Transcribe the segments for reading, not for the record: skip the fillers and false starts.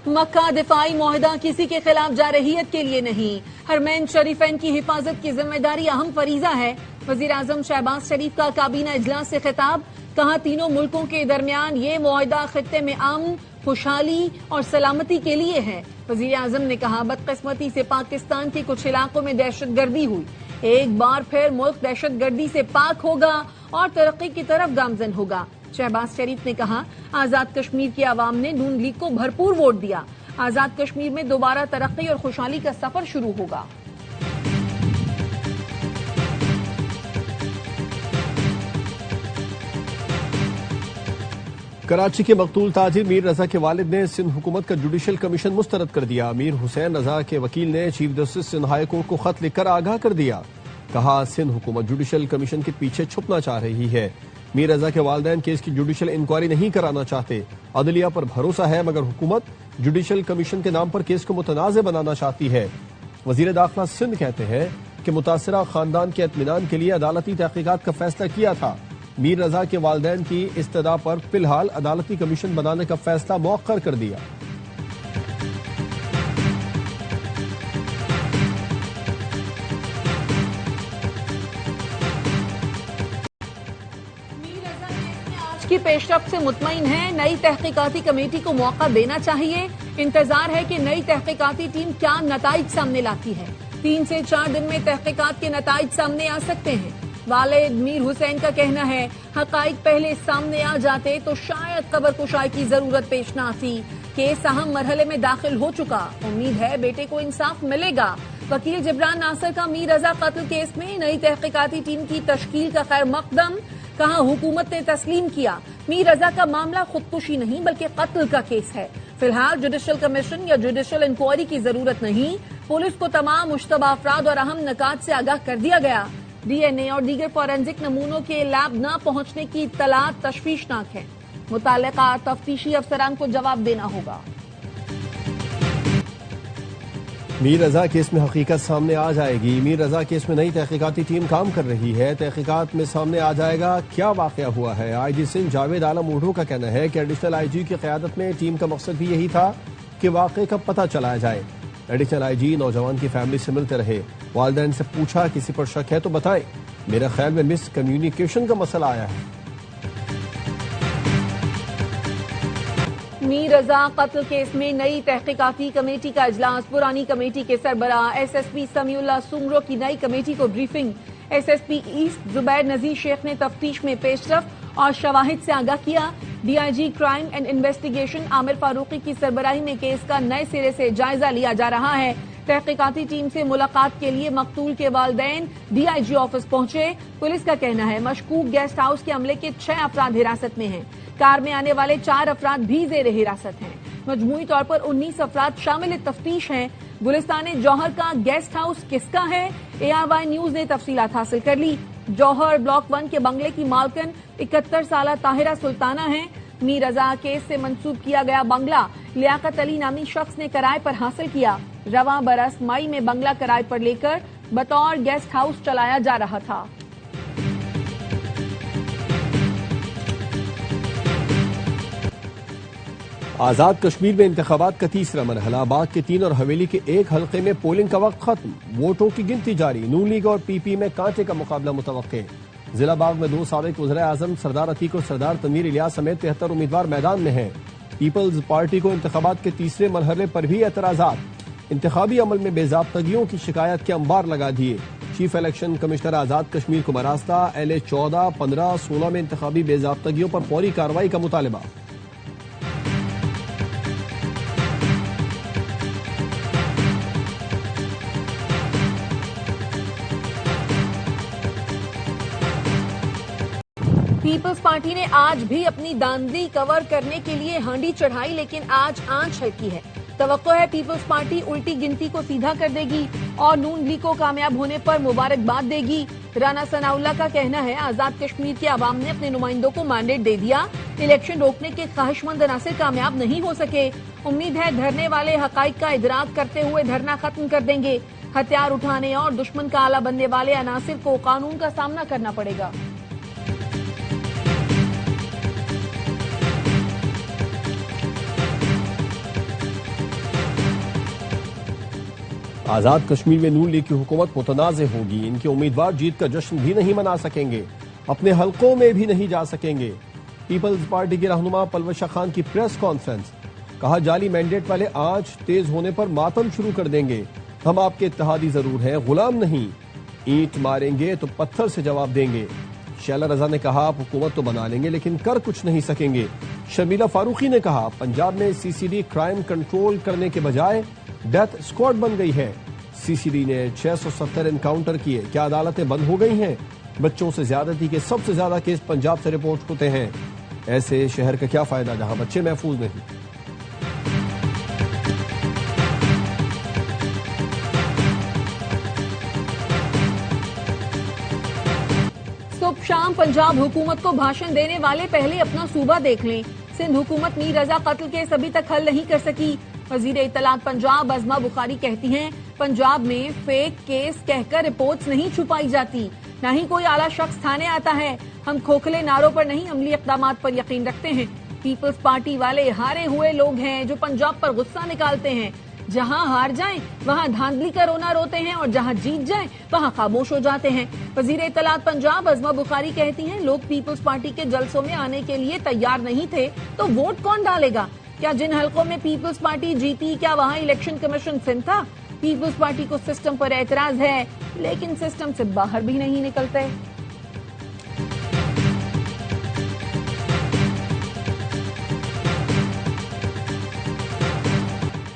مکہ دفاعی معاہدہ کسی کے خلاف جارحیت کے لیے نہیں، حرمین شریفین کی حفاظت کی ذمہ داری اہم فریضہ ہے۔ وزیر اعظم شہباز شریف کا کابینہ اجلاس سے خطاب، کہا تینوں ملکوں کے درمیان یہ معاہدہ خطے میں امن، خوشحالی اور سلامتی کے لیے ہے۔ وزیر اعظم نے کہا بدقسمتی سے پاکستان کے کچھ علاقوں میں دہشت گردی ہوئی، ایک بار پھر ملک دہشت گردی سے پاک ہوگا اور ترقی کی طرف گامزن ہوگا۔ شہباز شریف نے کہا آزاد کشمیر کی عوام نے نون لیگ کو بھرپور ووٹ دیا، آزاد کشمیر میں دوبارہ ترقی اور خوشحالی کا سفر شروع ہوگا۔ کراچی کے مقتول تاجر میر رضا کے والد نے سندھ حکومت کا جوڈیشل کمیشن مسترد کر دیا۔ میر حسین رضا کے وکیل نے chief justice Sindh high court کو خط لکھ کر آگاہ کر دیا، کہا سندھ حکومت جوڈیشل کمیشن کے پیچھے چھپنا چاہ رہی ہے۔ میر رضا کے والدین کیس کی جوڈیشل انکوائری نہیں کرانا چاہتے، عدلیہ پر بھروسہ ہے، مگر حکومت جوڈیشل کمیشن کے نام پر کیس کو متنازع بنانا چاہتی ہے۔ وزیر داخلہ سندھ کہتے ہیں کہ متاثرہ خاندان کے اطمینان کے لیے عدالتی تحقیقات کا فیصلہ کیا تھا۔ میر رضا کے والدین کی استدعا پر فی الحال عدالتی کمیشن بنانے کا فیصلہ مؤخر کر دیا۔ کی پیش رفت سے مطمئن ہے، نئی تحقیقاتی کمیٹی کو موقع دینا چاہیے۔ انتظار ہے کہ نئی تحقیقاتی ٹیم کیا نتائج سامنے لاتی ہے۔ 3 سے 4 دن میں تحقیقات کے نتائج سامنے آ سکتے ہیں۔ والد میر حسین کا کہنا ہے حقائق پہلے سامنے آ جاتے تو شاید خبر کشائی کی ضرورت پیش نہ آتی۔ کیس اہم مرحلے میں داخل ہو چکا، امید ہے بیٹے کو انصاف ملے گا۔ وکیل جبران ناصر کا میر رضا قتل کیس میں نئی تحقیقاتی ٹیم کی تشکیل کا خیر مقدم، کہا حکومت نے تسلیم کیا میر رضا کا معاملہ خودکشی نہیں بلکہ قتل کا کیس ہے۔ فی الحال جوڈیشل کمیشن یا جوڈیشل انکوائری کی ضرورت نہیں، پولیس کو تمام مشتبہ افراد اور اہم نکات سے آگاہ کر دیا گیا۔ ڈی این اے اور دیگر فورینزک نمونوں کے لیب نہ پہنچنے کی اطلاعات تشویشناک ہے، متعلقہ تفتیشی افسران کو جواب دینا ہوگا۔ میر رضا کیس میں حقیقت سامنے آ جائے گی۔ میر رضا کیس میں نئی تحقیقاتی ٹیم کام کر رہی ہے، تحقیقات میں سامنے آ جائے گا کیا واقعہ ہوا ہے۔ آئی جی سندھ جاوید عالم اوڈھو کا کہنا ہے کہ ایڈیشنل آئی جی کی قیادت میں ٹیم کا مقصد بھی یہی تھا کہ واقعے کا پتہ چلایا جائے۔ ایڈیشنل آئی جی نوجوان کی فیملی سے ملتے رہے، والدین سے پوچھا کسی پر شک ہے تو بتائیں، میرے خیال میں مس کمیونیکیشن کا مسئلہ آیا ہے۔ میر رضا قتل کیس میں نئی تحقیقاتی کمیٹی کا اجلاس، پرانی کمیٹی کے سربراہ ایس ایس پی سمیع اللہ سنگرو کی نئی کمیٹی کو briefing. S S P east Zubair Nazir Shaikh نے تفتیش میں پیش رفت اور شواہد سے آگاہ کیا۔ D I G crime and investigation Amir Farooqui کی سربراہی میں کیس کا نئے سرے سے جائزہ لیا جا رہا ہے۔ تحقیقاتی ٹیم سے ملاقات کے لیے مقتول کے والدین ڈی آئی جی آفس پہنچے۔ پولیس کا کہنا ہے مشکوک گیسٹ ہاؤس کے عملے کے 6 افراد حراست میں ہیں، کار میں آنے والے 4 افراد بھی زیر حراست ہیں۔ مجموعی طور پر 19 افراد شامل تفتیش ہیں۔ گلستان جوہر کا گیسٹ ہاؤس کس کا ہے؟ اے آر وائی نیوز نے تفصیلات حاصل کر لی۔ جوہر بلاک 1 کے بنگلے کی مالکن 71 سالہ طاہرہ سلطانہ ہیں۔ میر رضا کیس سے منسوب کیا گیا بنگلہ لیاقت علی نامی شخص نے کرائے پر حاصل کیا۔ رواں برس مئی میں بنگلہ کرائے پر لے کر بطور گیسٹ ہاؤس چلایا جا رہا تھا۔ آزاد کشمیر میں انتخابات کا تیسرا مرحلہ، باغ کے 3 اور حویلی کے 1 حلقے میں پولنگ کا وقت ختم، ووٹوں کی گنتی جاری۔ نون لیگ اور پی پی میں کانٹے کا مقابلہ متوقع۔ ضلع باغ میں 2 سابق وزرائے اعظم سردار عتیق اور سردار تنویر الیاس سمیت 73 امیدوار میدان میں ہیں۔ پیپلز پارٹی کو انتخابات کے تیسرے مرحلے پر بھی اعتراضات، انتخابی عمل میں بے ضابطگیوں کی شکایات کے انبار لگا دیے۔ Chief election commissioner Azad Kashmir کو مراستہ، LA 14، 15، 16 میں انتخابی بے ضابطگیوں پر فوری کارروائی کا مطالبہ۔ پیپلز پارٹی نے آج بھی اپنی داندلی کور کرنے کے لیے ہانڈی چڑھائی، لیکن آج آنچ ہلکی ہے۔ توقع ہے پیپلز پارٹی الٹی گنتی کو سیدھا کر دے گی اور نون لیگ کو کامیاب ہونے پر مبارکباد دے گی۔ رانا ثناء اللہ کا کہنا ہے آزاد کشمیر کے عوام نے اپنے نمائندوں کو مینڈیٹ دے دیا، الیکشن روکنے کے خواہش مند عناصر کامیاب نہیں ہو سکے۔ امید ہے دھرنے والے حقائق کا ادراک کرتے ہوئے دھرنا ختم کر دیں گے۔ ہتھیار اٹھانے اور دشمن کا آلہ بننے والے عناصر کو قانون کا سامنا کرنا پڑے گا۔ آزاد کشمیر میں نون لیگ کی حکومت متنازع ہوگی، ان کے امیدوار جیت کا جشن بھی نہیں منا سکیں گے، اپنے حلقوں میں بھی نہیں جا سکیں گے۔ پیپلز پارٹی کے رہنما پلوشہ خان کی پریس کانفرنس، کہا جعلی مینڈیٹ والے آنچ تیز ہونے پر ماتم شروع کر دیں گے، ہم آپ کے اتحادی ضرور ہیں، غلام نہیں، اینٹ ماریں گے تو پتھر سے جواب دیں گے۔ شیلہ رضا نے کہا آپ حکومت تو بنا لیں گے لیکن کر کچھ نہیں سکیں گے۔ شرمیلا فاروقی نے کہا پنجاب میں سی سی ڈی کرائم کنٹرول کرنے کے بجائے ڈیتھ اسکواڈ بن گئی ہے، سی سی ڈی نے 670 انکاؤنٹر کیے، کیا عدالتیں بند ہو گئی ہیں؟ بچوں سے زیادتی کے سب سے زیادہ کیس پنجاب سے رپورٹ ہوتے ہیں، ایسے شہر کا کیا فائدہ جہاں بچے محفوظ نہیں۔ صبح شام پنجاب حکومت کو بھاشن دینے والے پہلے اپنا صوبہ دیکھ لیں۔ سندھ حکومت میر رضا قتل کیس ابھی تک حل نہیں کر سکی۔ وزیر اطلاعات پنجاب عظمہ بخاری کہتی ہیں پنجاب میں فیک کیس کہہ کر رپورٹس نہیں چھپائی جاتی، نہ ہی کوئی اعلیٰ شخص تھانے آتا ہے، ہم کھوکھلے نعروں پر نہیں عملی اقدامات پر یقین رکھتے ہیں۔ پیپلز پارٹی والے ہارے ہوئے لوگ ہیں جو پنجاب پر غصہ نکالتے ہیں، جہاں ہار جائیں وہاں دھاندلی کا رونا روتے ہیں اور جہاں جیت جائیں وہاں خاموش ہو جاتے ہیں۔ وزیر اطلاعات پنجاب عظمہ بخاری کہتی ہیں لوگ پیپلز پارٹی کے جلسوں میں آنے کے لیے تیار نہیں تھے تو ووٹ کون ڈالے گا؟ کیا جن حلقوں میں پیپلز پارٹی جیتی کیا وہاں الیکشن کمیشن سندھ تھا؟ پیپلز پارٹی کو سسٹم پر اعتراض ہے لیکن سسٹم سے باہر بھی نہیں نکلتے۔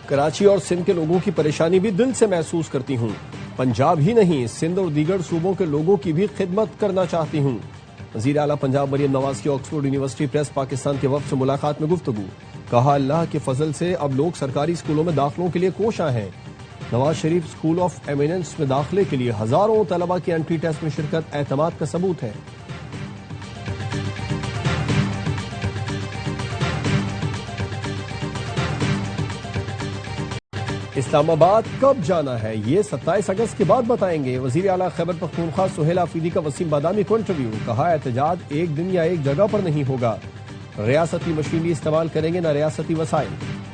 کراچی اور سندھ کے لوگوں کی پریشانی بھی دل سے محسوس کرتی ہوں، پنجاب ہی نہیں سندھ اور دیگر صوبوں کے لوگوں کی بھی خدمت کرنا چاہتی ہوں۔ وزیر اعلیٰ پنجاب مریم نواز کی آکسفورڈ یونیورسٹی پریس پاکستان کے وفد سے ملاقات میں گفتگو، کہا اللہ کے فضل سے اب لوگ سرکاری اسکولوں میں داخلوں کے لیے کوشاں ہیں۔ Nawaz Sharif school of eminence میں داخلے کے لیے ہزاروں طلبہ کی انٹری ٹیسٹ میں شرکت اعتماد کا ثبوت ہے۔ اسلام آباد کب جانا ہے یہ 27 اگست کے بعد بتائیں گے، وزیر اعلیٰ خیبر پختونخوا سہیل آفریدی کا وسیم بادامی کو انٹرویو، کہا احتجاج ایک دن یا ایک جگہ پر نہیں ہوگا، ریاستی مشینری استعمال کریں گے نہ ریاستی وسائل،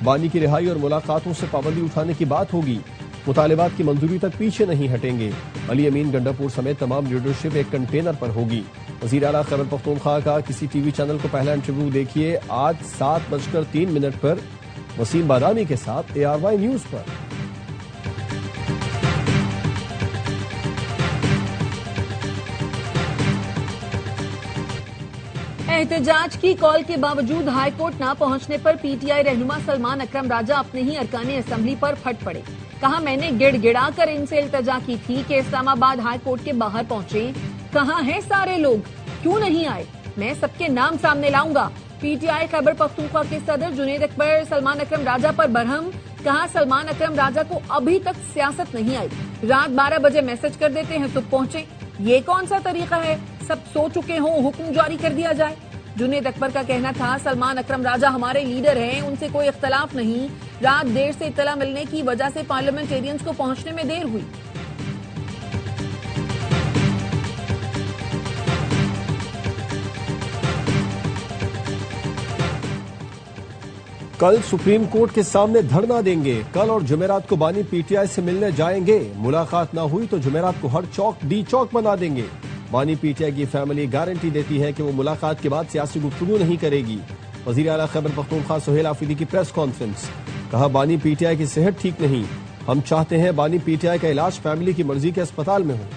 بانی کی رہائی اور ملاقاتوں سے پابندی اٹھانے کی بات ہوگی، مطالبات کی منظوری تک پیچھے نہیں ہٹیں گے، علی امین گنڈاپور سمیت تمام لیڈرشپ ایک کنٹینر پر ہوگی۔ وزیر اعلیٰ خیبر پختونخوا کا کسی ٹی وی چینل کو پہلا انٹرویو دیکھیے آج 7:03 پر وسیم بادامی کے ساتھ ARY نیوز پر۔ احتجاج کی کال کے باوجود ہائی کورٹ نہ پہنچنے پر پی ٹی آئی رہنما سلمان اکرم راجہ اپنے ہی ارکان اسمبلی پر پھٹ پڑے، کہا میں نے گڑ گڑا کر ان سے التجا کی تھی کہ اسلام آباد ہائی کورٹ کے باہر پہنچے، کہاں ہیں سارے لوگ، کیوں نہیں آئے، میں سب کے نام سامنے لاؤں گا۔ P T I Khyber Pakhtunkhwa کے صدر جنید اکبر سلمان اکرم راجہ پر برہم، کہا سلمان اکرم راجہ کو ابھی تک سیاست نہیں آئی، رات 12 بجے میسج کر دیتے ہیں صبح پہنچے، یہ کون سا طریقہ ہے، سب سو چکے ہوں حکم جاری کر دیا جائے۔ جنید اکبر کا کہنا تھا سلمان اکرم راجہ ہمارے لیڈر ہیں، ان سے کوئی اختلاف نہیں، رات دیر سے اطلاع ملنے کی وجہ سے پارلیمنٹیرینز کو پہنچنے میں دیر ہوئی۔ کل سپریم کورٹ کے سامنے دھرنا دیں گے، کل اور جمعرات کو بانی پی ٹی آئی سے ملنے جائیں گے، ملاقات نہ ہوئی تو جمعرات کو ہر چوک ڈی چوک بنا دیں گے۔ بانی پی ٹی آئی کی فیملی گارنٹی دیتی ہے کہ وہ ملاقات کے بعد سیاسی گفتگو نہیں کرے گی۔ وزیر اعلیٰ خیبر پختونخوا سہیل آفریدی کی پریس کانفرنس، کہا بانی پی ٹی آئی کی صحت ٹھیک نہیں، ہم چاہتے ہیں بانی پی ٹی آئی کا علاج فیملی کی مرضی کے اسپتال میں ہو۔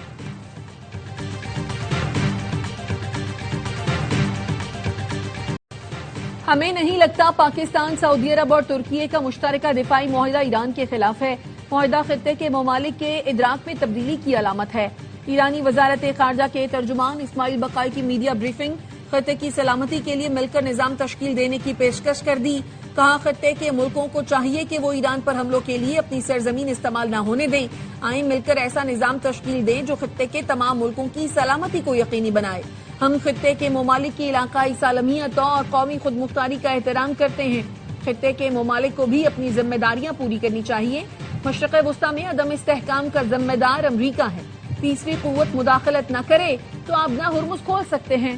ہمیں نہیں لگتا پاکستان سعودی عرب اور ترکی کا مشترکہ دفاعی معاہدہ ایران کے خلاف ہے، معاہدہ خطے کے ممالک کے ادراک میں تبدیلی کی علامت ہے۔ ایرانی وزارت خارجہ کے ترجمان اسماعیل بقائی کی میڈیا بریفنگ، خطے کی سلامتی کے لیے مل کر نظام تشکیل دینے کی پیشکش کر دی، کہا خطے کے ملکوں کو چاہیے کہ وہ ایران پر حملوں کے لیے اپنی سرزمین استعمال نہ ہونے دیں، آئیں مل کر ایسا نظام تشکیل دیں جو خطے کے تمام ملکوں کی سلامتی کو یقینی بنائے۔ ہم خطے کے ممالک کی علاقائی سالمیت اور قومی خود مختاری کا احترام کرتے ہیں، خطے کے ممالک کو بھی اپنی ذمہ داریاں پوری کرنی چاہیے۔ مشرق وسطی میں عدم استحکام کا ذمہ دار امریکہ ہے، تیسری قوت مداخلت نہ کرے تو آپ نہ ہرمز کھول سکتے ہیں۔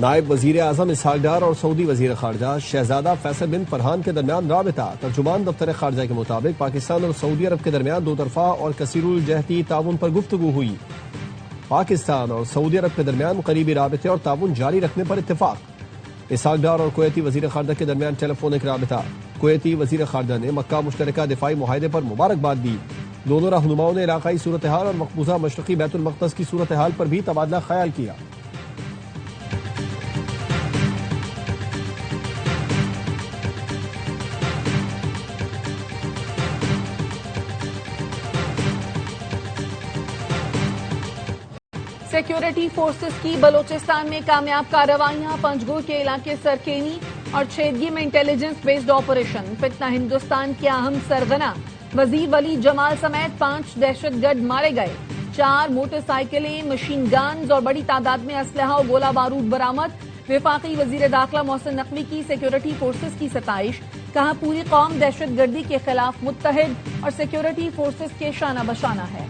نائب وزیر اعظم اسحاق ڈار اور سعودی وزیر خارجہ شہزادہ فیصل بن فرحان کے درمیان رابطہ۔ ترجمان دفتر خارجہ کے مطابق پاکستان اور سعودی عرب کے درمیان دو طرفہ اور کثیر الجہتی تعاون پر گفتگو ہوئی۔ پاکستان اور سعودی عرب کے درمیان قریبی رابطے اور تعاون جاری رکھنے پر اتفاق۔ اسحاق ڈار اور کویتی وزیر خارجہ کے درمیان ٹیلی فونک رابطہ۔ کویتی وزیر خارجہ نے مکہ مشترکہ دفاعی معاہدے پر مبارکباد دی۔ دونوں رہنماؤں نے علاقائی صورتحال اور مقبوضہ مشرقی بیت المقدس کی صورتحال پر بھی تبادلہ خیال کیا۔ سیکیورٹی فورسز کی بلوچستان میں کامیاب کارروائیاں، پنجگور کے علاقے سرکینی اور چھیدگی میں انٹیلیجنس بیسڈ آپریشن، فتنہ ہندوستان کے اہم سرغنہ وزیر ولی جمال سمیت 5 دہشت گرد مارے گئے، 4 موٹر سائیکلیں، مشین گنز اور بڑی تعداد میں اسلحہ و گولہ بارود برآمد۔ وفاقی وزیر داخلہ محسن نقوی کی سیکیورٹی فورسز کی ستائش، کہا پوری قوم دہشت گردی کے خلاف متحد اور سیکیورٹی فورسز کے شانہ بشانہ ہے۔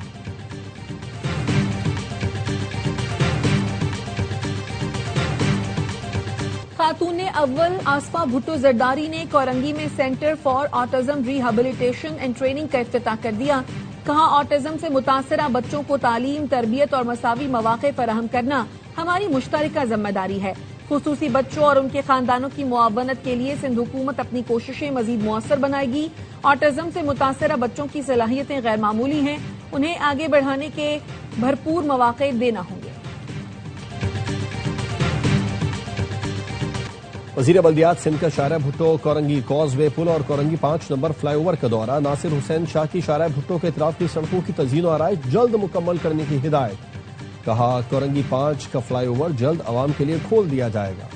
خاتون اول آصفہ بھٹو زرداری نے کورنگی میں centre for autism rehabilitation and training کا افتتاح کر دیا۔ کہا آٹزم سے متاثرہ بچوں کو تعلیم، تربیت اور مساوی مواقع فراہم کرنا ہماری مشترکہ ذمہ داری ہے۔ خصوصی بچوں اور ان کے خاندانوں کی معاونت کے لیے سندھ حکومت اپنی کوششیں مزید مؤثر بنائے گی۔ آٹزم سے متاثرہ بچوں کی صلاحیتیں غیر معمولی ہیں، انہیں آگے بڑھانے کے بھرپور مواقع دینا ہوں گے۔ وزیر بلدیات سندھ کا شارع بھٹو کورنگی کاز وے پل اور کورنگی 5 نمبر فلائی اوور کا دورہ۔ ناصر حسین شاہ کی شارع بھٹو کے اطراف کی سڑکوں کی تزئین و آرائش جلد مکمل کرنے کی ہدایت۔ کہا کورنگی 5 کا فلائی اوور جلد عوام کے لیے کھول دیا جائے گا۔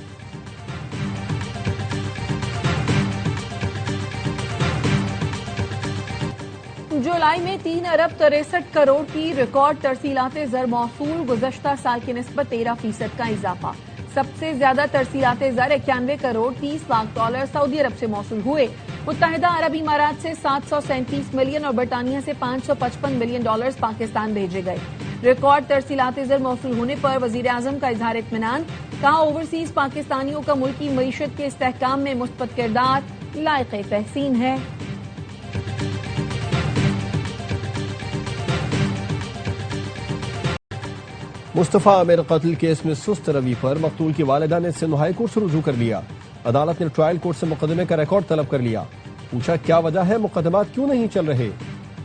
جولائی میں 3 ارب 63 کروڑ کی ریکارڈ ترسیلات زر موصول، گزشتہ سال کی نسبت 13% کا اضافہ۔ سب سے زیادہ ترسیلات زر 91 کروڑ 30 لاکھ ڈالر سعودی عرب سے موصول ہوئے۔ متحدہ عرب امارات سے 737 ملین اور برطانیہ سے 555 ملین ڈالرز پاکستان بھیجے گئے۔ ریکارڈ ترسیلات زر موصول ہونے پر وزیر اعظم کا اظہار اطمینان، کہا اوورسیز پاکستانیوں کا ملکی معیشت کے استحکام میں مثبت کردار لائق تحسین ہے۔ مصطفیٰ عامر قتل کیس میں سست روی پر مقتول کی والدہ نے سندھ ہائی کورٹ سے رجوع کر لیا۔ عدالت نے ٹرائل کورٹ سے مقدمے کا ریکارڈ طلب کر لیا۔ پوچھا کیا وجہ ہے، مقدمات کیوں نہیں چل رہے؟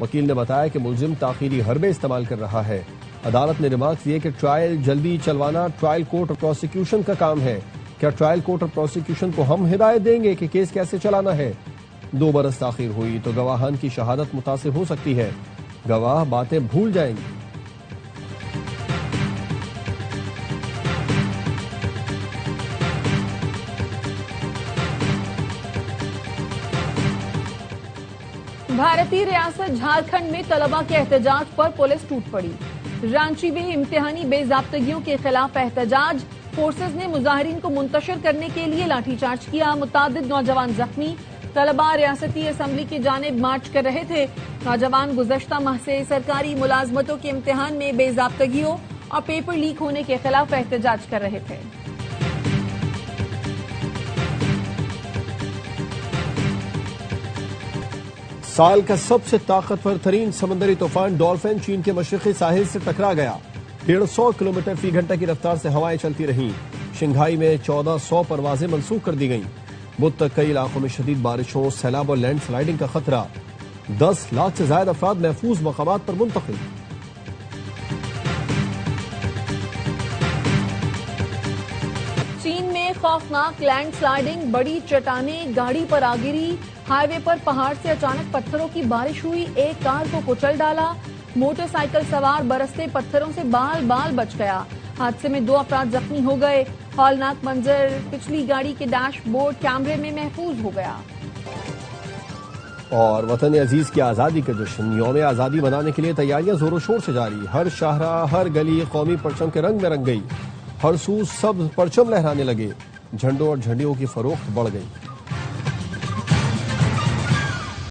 وکیل نے بتایا کہ ملزم تاخیری حربے استعمال کر رہا ہے۔ عدالت نے ریمارکس دیے کہ ٹرائل جلدی چلوانا ٹرائل کورٹ اور پروسیکیوشن کا کام ہے۔ کیا ٹرائل کورٹ اور پروسیکیوشن کو ہم ہدایت دیں گے کہ کیس کیسے چلانا ہے؟ 2 برس تاخیر ہوئی تو گواہان کی شہادت متاثر ہو سکتی ہے، گواہ باتیں بھول جائیں گے۔ بھارتی ریاست جھارکھنڈ میں طلبہ کے احتجاج پر پولیس ٹوٹ پڑی۔ رانچی میں امتحانی بے ضابطگیوں کے خلاف احتجاج، فورسز نے مظاہرین کو منتشر کرنے کے لیے لاٹھی چارج کیا، متعدد نوجوان زخمی۔ طلبہ ریاستی اسمبلی کی جانب مارچ کر رہے تھے۔ نوجوان گزشتہ ماہ سے سرکاری ملازمتوں کے امتحان میں بے ضابطگیوں اور پیپر لیک ہونے کے خلاف احتجاج کر رہے تھے۔ سال کا سب سے طاقتور ترین سمندری طوفان ڈولفن چین کے مشرقی ساحل سے ٹکرا گیا۔ 150 کلومیٹر فی گھنٹہ کی رفتار سے ہوائیں چلتی رہیں۔ شنگھائی میں 1400 پروازیں منسوخ کر دی گئیں۔ بدھ تک کئی علاقوں میں شدید بارشوں، سیلاب اور لینڈ سلائیڈنگ کا خطرہ۔ 10 لاکھ سے زائد افراد محفوظ مقامات پر منتقل۔ چین میں خوفناک لینڈ سلائیڈنگ، بڑی چٹانیں گاڑی پر آ گری۔ ہائی وے پر پہاڑ سے اچانک پتھروں کی بارش ہوئی، ایک کار کو کچل ڈالا۔ موٹر سائیکل سوار برستے پتھروں سے بال بال بچ گیا۔ حادثے میں 2 افراد زخمی ہو گئے۔ ہولناک منظر پچھلی گاڑی کے ڈیش بورڈ کیمرے میں محفوظ ہو گیا۔ اور وطن عزیز کی آزادی کا جشن یوم آزادی منانے کے لیے تیاریاں زور و شور سے جاری۔ ہر شاہراہ، ہر گلی قومی پرچم کے رنگ میں رنگ گئی۔ ہر سو سبز پرچم لہرانے لگے، جھنڈوں اور جھنڈیوں کی فروخت بڑھ گئی۔